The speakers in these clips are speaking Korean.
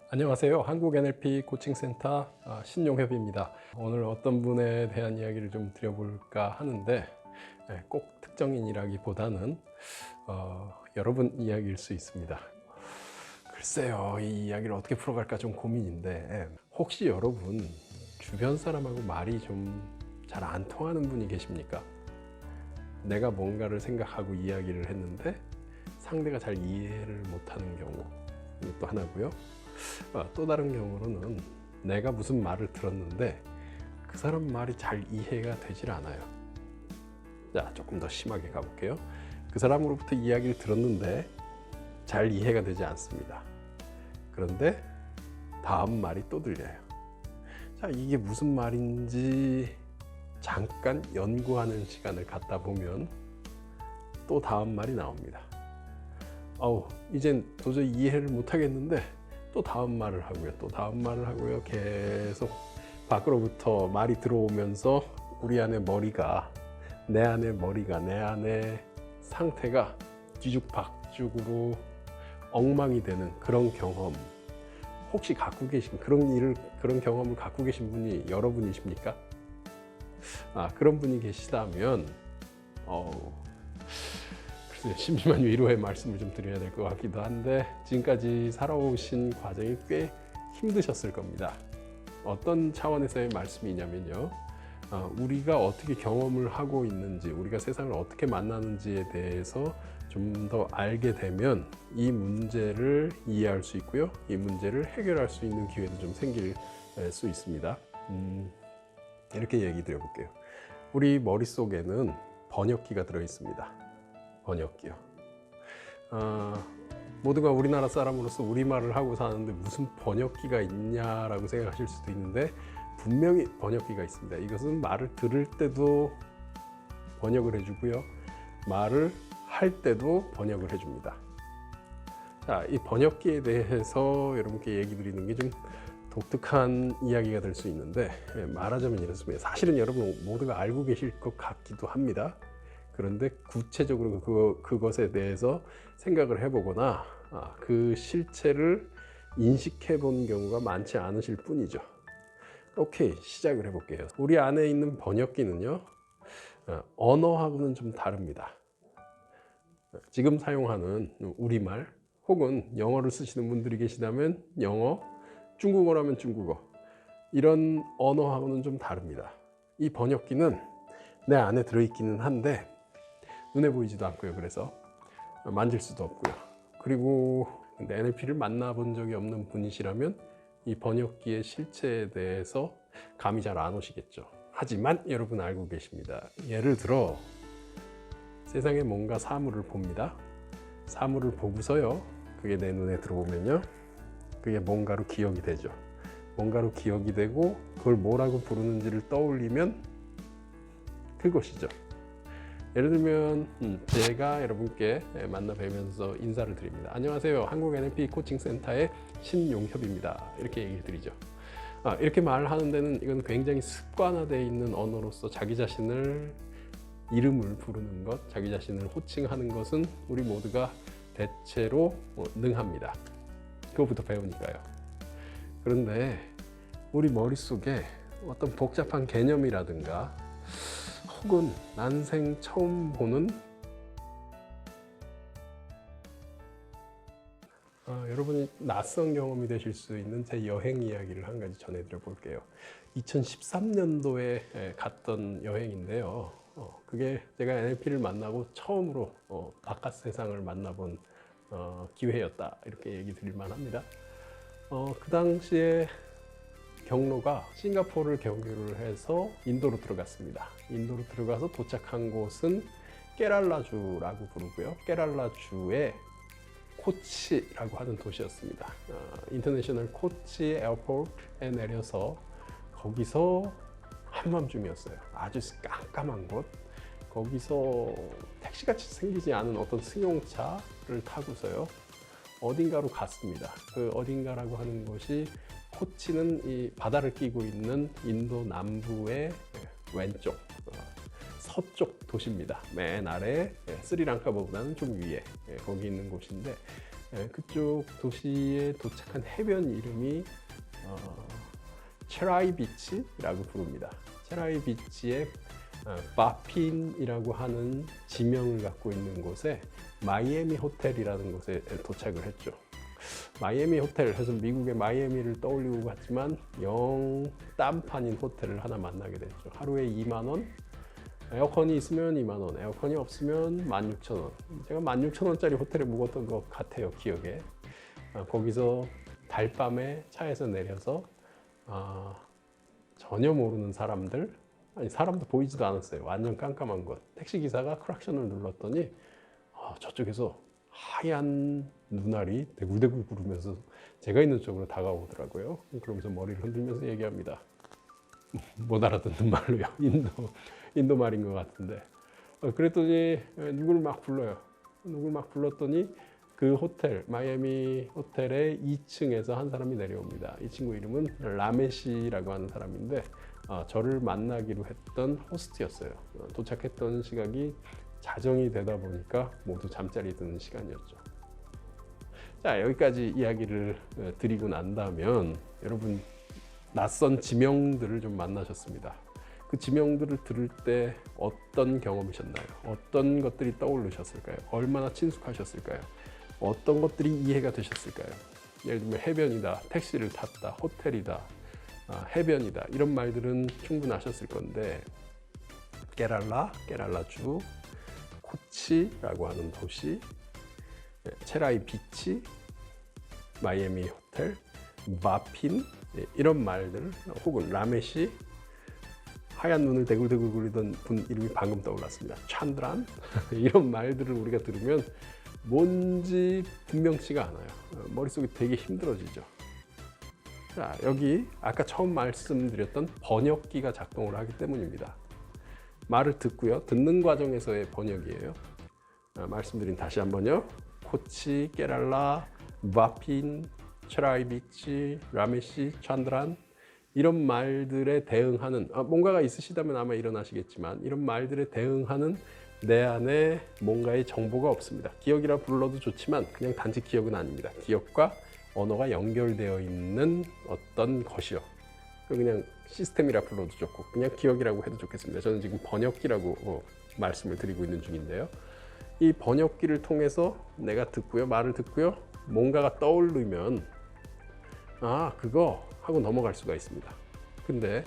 안녕하세요. 한국 NLP 코칭센터 신용협입니다. 오늘 어떤 분에 대한 이야기를 좀 드려볼까 하는데 꼭 특정인이라기보다는 여러분 이야기일 수 있습니다. 글쎄요, 이 이야기를 어떻게 풀어갈까 좀 고민인데 혹시 여러분 주변 사람하고 말이 좀 잘 안 통하는 분이 계십니까? 내가 뭔가를 생각하고 이야기를 했는데 상대가 잘 이해를 못하는 경우 또 하나고요. 또 다른 경우로는 내가 무슨 말을 들었는데 그 사람 말이 잘 이해가 되질 않아요. 자, 조금 더 심하게 가볼게요. 그 사람으로부터 이야기를 들었는데 잘 이해가 되지 않습니다. 그런데 다음 말이 또 들려요. 자, 이게 무슨 말인지 잠깐 연구하는 시간을 갖다 보면 또 다음 말이 나옵니다. 이젠 도저히 이해를 못 하겠는데 또 다음 말을 하고요. 또 다음 말을 하고요. 계속 밖으로부터 말이 들어오면서 우리 안의 머리가, 내 안의 상태가 뒤죽박죽으로 엉망이 되는 그런 경험, 혹시 갖고 계신 그런 경험을 갖고 계신 분이 여러분이십니까? 그런 분이 계시다면 글쎄요, 심심한 위로의 말씀을 좀 드려야 될 것 같기도 한데 지금까지 살아오신 과정이 꽤 힘드셨을 겁니다. 어떤 차원에서의 말씀이냐면요, 우리가 어떻게 경험을 하고 있는지, 우리가 세상을 어떻게 만나는지에 대해서 좀 더 알게 되면 이 문제를 이해할 수 있고요, 이 문제를 해결할 수 있는 기회도 좀 생길 수 있습니다. 이렇게 얘기 드려볼게요. 우리 머릿속에는 번역기가 들어 있습니다. 번역기요. 모두가 우리나라 사람으로서 우리말을 하고 사는데 무슨 번역기가 있냐라고 생각하실 수도 있는데 분명히 번역기가 있습니다. 이것은 말을 들을 때도 번역을 해주고요, 말을 할 때도 번역을 해줍니다. 자, 이 번역기에 대해서 여러분께 얘기 드리는 게 좀 독특한 이야기가 될 수 있는데 말하자면 이렇습니다. 사실은 여러분 모두가 알고 계실 것 같기도 합니다. 그런데 구체적으로 그것에 대해서 생각을 해보거나 그 실체를 인식해 본 경우가 많지 않으실 뿐이죠. 오케이, 시작을 해볼게요. 우리 안에 있는 번역기는요, 언어하고는 좀 다릅니다. 지금 사용하는 우리말 혹은 영어를 쓰시는 분들이 계시다면 영어, 중국어라면 중국어, 이런 언어하고는 좀 다릅니다. 이 번역기는 내 안에 들어있기는 한데 눈에 보이지도 않고요. 그래서 만질 수도 없고요. 그리고 NLP를 만나본 적이 없는 분이시라면 이 번역기의 실체에 대해서 감이 잘 안 오시겠죠. 하지만 여러분 알고 계십니다. 예를 들어 세상에 뭔가 사물을 봅니다. 사물을 보고서요, 그게 내 눈에 들어오면요, 그게 뭔가로 기억이 되죠. 뭔가로 기억이 되고 그걸 뭐라고 부르는지를 떠올리면 그것이죠. 예를 들면 제가 여러분께 만나 뵈면서 인사를 드립니다. 안녕하세요, 한국 NLP 코칭센터의 신용협입니다. 이렇게 얘기를 드리죠. 이렇게 말을 하는 데는 이건 굉장히 습관화되어 있는 언어로서 자기 자신을 이름을 부르는 것, 자기 자신을 호칭하는 것은 우리 모두가 대체로 능합니다. 그것부터 배우니까요. 그런데 우리 머릿속에 어떤 복잡한 개념이라든가 혹은 난생 처음 보는 여러분이 낯선 경험이 되실 수 있는 제 여행 이야기를 한 가지 전해드려 볼게요. 2013년도에 갔던 여행인데요. 그게 제가 NLP를 만나고 처음으로 바깥 세상을 만나본 기회였다, 이렇게 얘기 드릴만 합니다. 그 당시에 경로가 싱가포르를 경유를 해서 인도로 들어갔습니다. 인도로 들어가서 도착한 곳은 깨랄라주라고 부르고요, 깨랄라주의 코치라고 하는 도시였습니다. 인터내셔널 코치 에어포트에 내려서 거기서 한밤중이었어요. 아주 깜깜한 곳, 거기서 택시같이 생기지 않은 어떤 승용차를 타고서요 어딘가로 갔습니다. 그 어딘가라고 하는 것이, 코치는 이 바다를 끼고 있는 인도 남부의 왼쪽 서쪽 도시입니다. 맨 아래 스리랑카보다는 좀 위에 거기 있는 곳인데 그쪽 도시에 도착한 해변 이름이 체라이 비치라고 부릅니다. 체라이 비치에 바핀이라고 하는 지명을 갖고 있는 곳에 마이애미 호텔이라는 곳에 도착을 했죠. 마이애미 호텔 해서 미국의 마이애미를 떠올리고 갔지만 영 딴판인 호텔을 하나 만나게 됐죠. 하루에 2만 원, 에어컨이 있으면 2만 원, 에어컨이 없으면 16,000원. 제가 16,000원짜리 호텔에 묵었던 것 같아요, 기억에. 거기서 달밤에 차에서 내려서 전혀 모르는 사람들, 아니 사람도 보이지도 않았어요. 완전 깜깜한 곳. 택시기사가 크락션을 눌렀더니 저쪽에서 하얀 눈알이 대굴대굴 구르면서 제가 있는 쪽으로 다가오더라고요. 그러면서 머리를 흔들면서 얘기합니다. 못 알아듣는 말로요. 인도 말인 것 같은데. 그랬더니 누굴 막 불러요. 누굴 막 불렀더니 그 호텔, 마이애미 호텔의 2층에서 한 사람이 내려옵니다. 이 친구 이름은 라메시라고 하는 사람인데 저를 만나기로 했던 호스트였어요. 도착했던 시각이 자정이 되다 보니까 모두 잠자리 드는 시간이었죠. 자, 여기까지 이야기를 드리고 난다면 여러분 낯선 지명들을 좀 만나셨습니다. 그 지명들을 들을 때 어떤 경험이셨나요? 어떤 것들이 떠오르셨을까요? 얼마나 친숙하셨을까요? 어떤 것들이 이해가 되셨을까요? 예를 들면 해변이다, 택시를 탔다, 호텔이다, 해변이다 이런 말들은 충분하셨을 건데 케랄라주, 코치라고 하는 도시, 체라이 비치, 마이애미 호텔, 바핀 이런 말들 혹은 라메시 하얀 눈을 대굴대굴 구리던 분 이름이 방금 떠올랐습니다. 찬드란 이런 말들을 우리가 들으면 뭔지 분명치가 않아요. 머릿속이 되게 힘들어지죠. 자, 여기 아까 처음 말씀드렸던 번역기가 작동을 하기 때문입니다. 말을 듣고요. 듣는 과정에서의 번역이에요. 말씀드린 다시 한번요. 코치, 케랄라, 바핀, 체라이 비치, 라메시, 찬드란 이런 말들에 대응하는 뭔가가 있으시다면 아마 일어나시겠지만 이런 말들에 대응하는 내 안에 뭔가의 정보가 없습니다. 기억이라 불러도 좋지만 그냥 단지 기억은 아닙니다. 기억과 언어가 연결되어 있는 어떤 것이요. 그냥 시스템이라 불러도 좋고 그냥 기억이라고 해도 좋겠습니다. 저는 지금 번역기라고 말씀을 드리고 있는 중인데요. 이 번역기를 통해서 내가 듣고요. 말을 듣고요. 뭔가가 떠오르면 그거 하고 넘어갈 수가 있습니다. 근데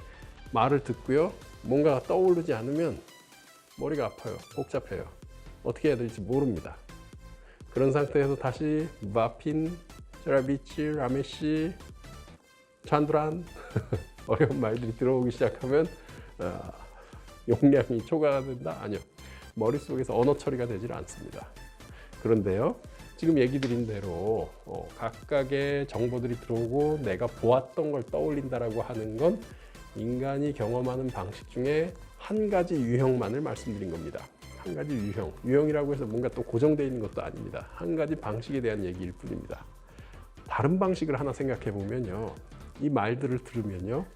말을 듣고요. 뭔가가 떠오르지 않으면 머리가 아파요. 복잡해요. 어떻게 해야 될지 모릅니다. 그런 상태에서 다시 바핀, 체라비치, 라메시, 찬드란 어려운 말들이 들어오기 시작하면 용량이 초과가 된다? 아니요. 머릿속에서 언어 처리가 되질 않습니다. 그런데요. 지금 얘기 드린 대로 각각의 정보들이 들어오고 내가 보았던 걸 떠올린다라고 하는 건 인간이 경험하는 방식 중에 한 가지 유형만을 말씀드린 겁니다. 한 가지 유형. 유형이라고 해서 뭔가 또 고정되어 있는 것도 아닙니다. 한 가지 방식에 대한 얘기일 뿐입니다. 다른 방식을 하나 생각해 보면요. 이 말들을 들으면요.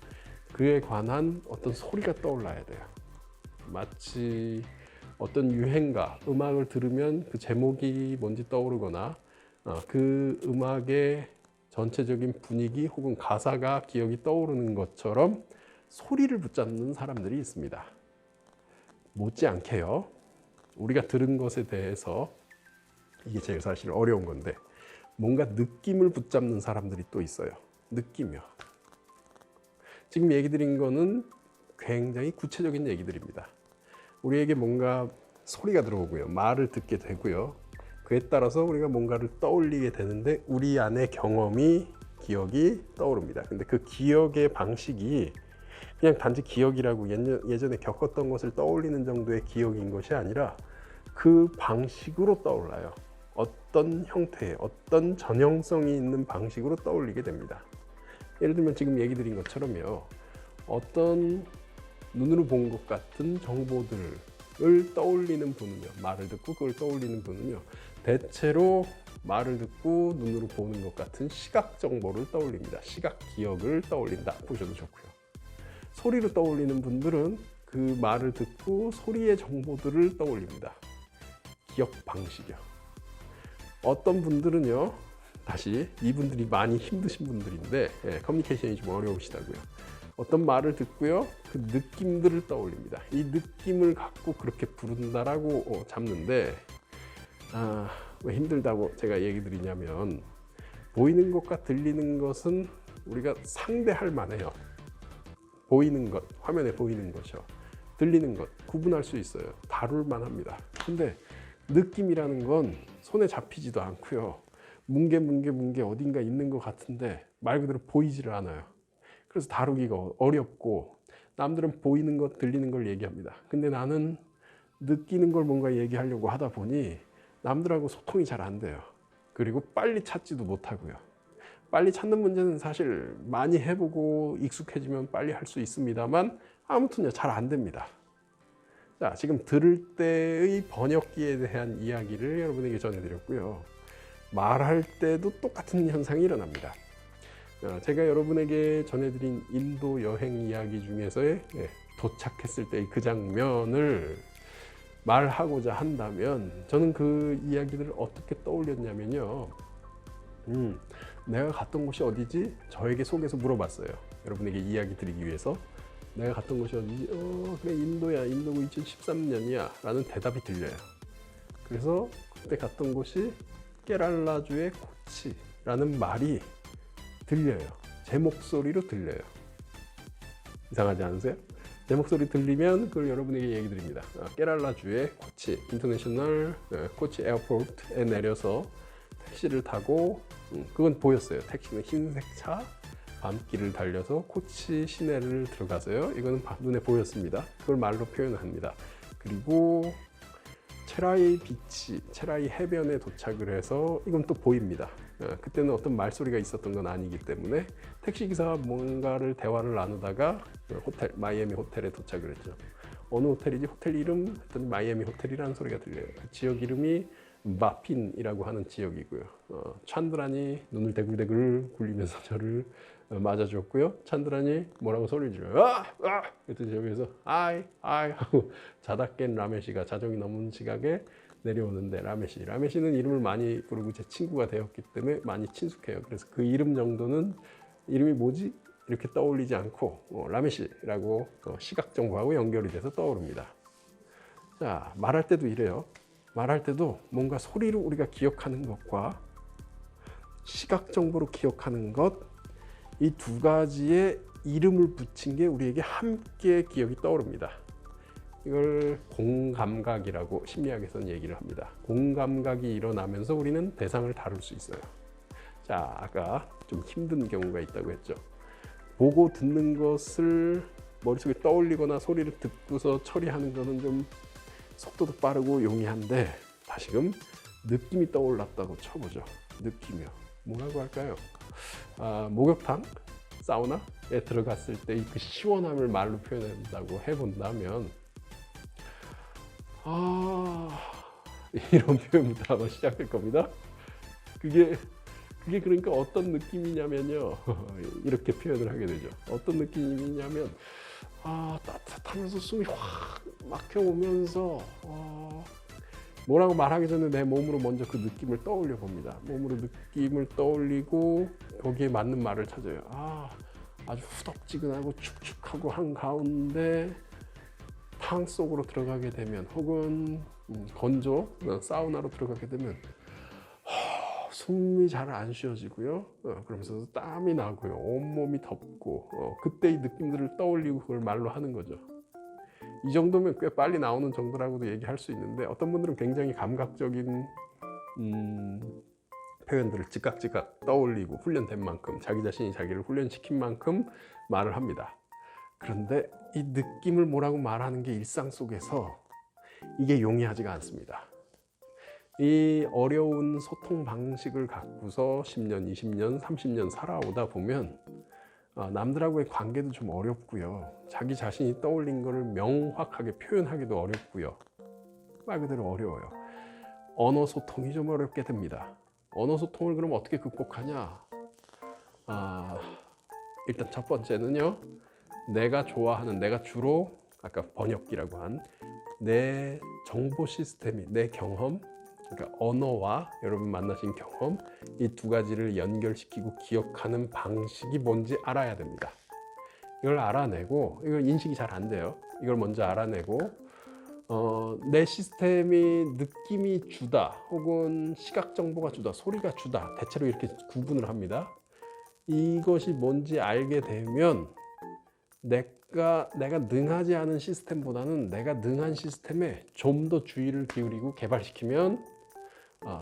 그에 관한 어떤 소리가 떠올라야 돼요. 마치 어떤 유행가, 음악을 들으면 그 제목이 뭔지 떠오르거나 그 음악의 전체적인 분위기 혹은 가사가 기억이 떠오르는 것처럼 소리를 붙잡는 사람들이 있습니다. 못지않게요. 우리가 들은 것에 대해서 이게 제일 사실 어려운 건데 뭔가 느낌을 붙잡는 사람들이 또 있어요. 느낌이요. 지금 얘기 드린 거는 굉장히 구체적인 얘기들입니다. 우리에게 뭔가 소리가 들어오고요. 말을 듣게 되고요. 그에 따라서 우리가 뭔가를 떠올리게 되는데 우리 안에 경험이, 기억이 떠오릅니다. 근데 그 기억의 방식이 그냥 단지 기억이라고 예전에 겪었던 것을 떠올리는 정도의 기억인 것이 아니라 그 방식으로 떠올라요. 어떤 형태의, 어떤 전형성이 있는 방식으로 떠올리게 됩니다. 예를 들면 지금 얘기 드린 것처럼요. 어떤 눈으로 본 것 같은 정보들을 떠올리는 분은요. 말을 듣고 그걸 떠올리는 분은요. 대체로 말을 듣고 눈으로 보는 것 같은 시각 정보를 떠올립니다. 시각 기억을 떠올린다 보셔도 좋고요. 소리로 떠올리는 분들은 그 말을 듣고 소리의 정보들을 떠올립니다. 기억 방식이요. 어떤 분들은요, 다시 이분들이 많이 힘드신 분들인데 커뮤니케이션이 좀 어려우시다고요. 어떤 말을 듣고요, 그 느낌들을 떠올립니다. 이 느낌을 갖고 그렇게 부른다라고 잡는데, 왜 힘들다고 제가 얘기 드리냐면, 보이는 것과 들리는 것은 우리가 상대할 만해요. 보이는 것, 화면에 보이는 것이요, 들리는 것 구분할 수 있어요. 다룰 만합니다. 근데 느낌이라는 건 손에 잡히지도 않고요, 뭉게 어딘가 있는 것 같은데 말 그대로 보이지를 않아요. 그래서 다루기가 어렵고, 남들은 보이는 것, 들리는 걸 얘기합니다. 근데 나는 느끼는 걸 뭔가 얘기하려고 하다 보니 남들하고 소통이 잘 안 돼요. 그리고 빨리 찾지도 못하고요. 빨리 찾는 문제는 사실 많이 해보고 익숙해지면 빨리 할 수 있습니다만, 아무튼요, 잘 안 됩니다. 자, 지금 들을 때의 번역기에 대한 이야기를 여러분에게 전해드렸고요. 말할 때도 똑같은 현상이 일어납니다. 제가 여러분에게 전해드린 인도 여행 이야기 중에서의 도착했을 때의 그 장면을 말하고자 한다면, 저는 그 이야기들을 어떻게 떠올렸냐면요, 내가 갔던 곳이 어디지? 저에게 속에서 물어봤어요. 여러분에게 이야기 드리기 위해서. 내가 갔던 곳이 어디지? 그래, 인도야. 인도고 2013년이야 라는 대답이 들려요. 그래서 그때 갔던 곳이 케랄라주의 코치라는 말이 들려요. 제 목소리로 들려요. 이상하지 않으세요? 제 목소리 들리면 그걸 여러분에게 얘기 드립니다. 케랄라주의 코치, 인터내셔널 코치 에어포트에 내려서 택시를 타고, 그건 보였어요. 택시는 흰색 차, 밤길을 달려서 코치 시내를 들어가서요. 이거는 눈에 보였습니다. 그걸 말로 표현합니다. 그리고 체라이 비치, 체라이 해변에 도착을 해서, 이건 또 보입니다. 그때는 어떤 말소리가 있었던 건 아니기 때문에 택시기사가 뭔가를 대화를 나누다가 호텔, 마이애미 호텔에 도착을 했죠. 어느 호텔이지? 호텔 이름 했더니 마이애미 호텔이라는 소리가 들려요. 그 지역 이름이 마핀이라고 하는 지역이고요. 찬드란이 눈을 대굴대굴 굴리면서 저를 맞아줬고요. 찬드란이 뭐라고 소리를 질러요. 그랬더니 여기서 아이 하고 자다 깬 라메시가 자정이 넘은 시각에 내려오는데, 라메시는 이름을 많이 부르고 제 친구가 되었기 때문에 많이 친숙해요. 그래서 그 이름 정도는, 이름이 뭐지? 이렇게 떠올리지 않고 라메시라고 시각 정보하고 연결이 돼서 떠오릅니다. 자, 말할 때도 이래요. 말할 때도 뭔가 소리로 우리가 기억하는 것과 시각 정보로 기억하는 것, 이 두 가지의 이름을 붙인 게 우리에게 함께 기억이 떠오릅니다. 이걸 공감각이라고 심리학에서는 얘기를 합니다. 공감각이 일어나면서 우리는 대상을 다룰 수 있어요. 자, 아까 좀 힘든 경우가 있다고 했죠. 보고 듣는 것을 머릿속에 떠올리거나 소리를 듣고서 처리하는 것은 좀 속도도 빠르고 용이한데, 다시금 느낌이 떠올랐다고 쳐보죠. 느낌이요. 뭐라고 할까요? 목욕탕, 사우나에 들어갔을 때 그 시원함을 말로 표현한다고 해본다면, 이런 표현부터 아마 시작할 겁니다. 그게 그러니까 어떤 느낌이냐면요. 이렇게 표현을 하게 되죠. 어떤 느낌이냐면, 따뜻하면서 숨이 확 막혀오면서, 뭐라고 말하기 전에 내 몸으로 먼저 그 느낌을 떠올려 봅니다. 몸으로 느낌을 떠올리고 거기에 맞는 말을 찾아요. 아주 후덥지근하고 축축하고 한가운데 탕 속으로 들어가게 되면, 혹은 건조 사우나로 들어가게 되면 숨이 잘 안 쉬어지고요. 그러면서 땀이 나고요. 온몸이 덥고, 그때의 느낌들을 떠올리고 그걸 말로 하는 거죠. 이 정도면 꽤 빨리 나오는 정도라고도 얘기할 수 있는데, 어떤 분들은 굉장히 감각적인 표현들을 즉각 떠올리고 훈련된 만큼, 자기 자신이 자기를 훈련시킨 만큼 말을 합니다. 그런데 이 느낌을 뭐라고 말하는 게 일상 속에서 이게 용이하지가 않습니다. 이 어려운 소통 방식을 갖고서 10년, 20년, 30년 살아오다 보면 남들하고의 관계도 좀 어렵고요. 자기 자신이 떠올린 것을 명확하게 표현하기도 어렵고요. 말 그대로 어려워요. 언어 소통이 좀 어렵게 됩니다. 언어 소통을 그럼 어떻게 극복하냐? 일단 첫 번째는요, 내가 좋아하는, 내가 주로 아까 번역기라고 한 내 정보 시스템이, 내 경험, 그러니까 언어와 여러분 만나신 경험, 이 두 가지를 연결시키고 기억하는 방식이 뭔지 알아야 됩니다. 이걸 알아내고, 이걸 인식이 잘 안 돼요. 이걸 먼저 알아내고, 내 시스템이 느낌이 주다, 혹은 시각 정보가 주다, 소리가 주다, 대체로 이렇게 구분을 합니다. 이것이 뭔지 알게 되면 내가 능하지 않은 시스템보다는 내가 능한 시스템에 좀 더 주의를 기울이고 개발시키면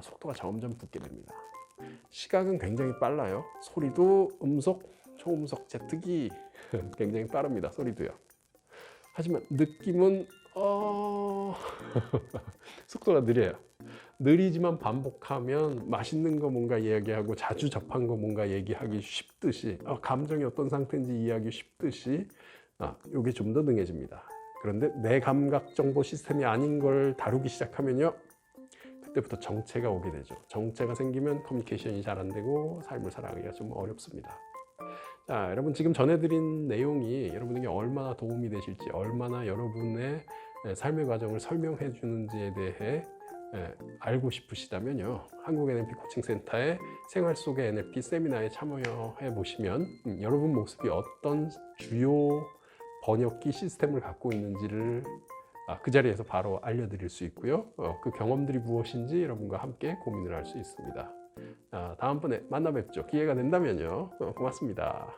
속도가 점점 붙게 됩니다. 시각은 굉장히 빨라요. 소리도 음속, 초음속, 제트기 굉장히 빠릅니다. 소리도요. 하지만 느낌은 속도가 느려요. 느리지만 반복하면 맛있는 거 뭔가 이야기하고 자주 접한 거 뭔가 얘기하기 쉽듯이 감정이 어떤 상태인지 이해하기 쉽듯이 이게 좀 더 능해집니다. 그런데 내 감각 정보 시스템이 아닌 걸 다루기 시작하면요, 그때부터 정체가 오게 되죠. 정체가 생기면 커뮤니케이션이 잘 안 되고 삶을 살아가기가 좀 어렵습니다. 자, 여러분 지금 전해드린 내용이 여러분에게 얼마나 도움이 되실지, 얼마나 여러분의 삶의 과정을 설명해 주는지에 대해 알고 싶으시다면요, 한국 NLP 코칭센터의 생활 속의 NLP 세미나에 참여해 보시면 여러분 모습이 어떤 주요 번역기 시스템을 갖고 있는지를 그 자리에서 바로 알려드릴 수 있고요. 그 경험들이 무엇인지 여러분과 함께 고민을 할 수 있습니다. 다음번에 만나 뵙죠. 기회가 된다면요. 고맙습니다.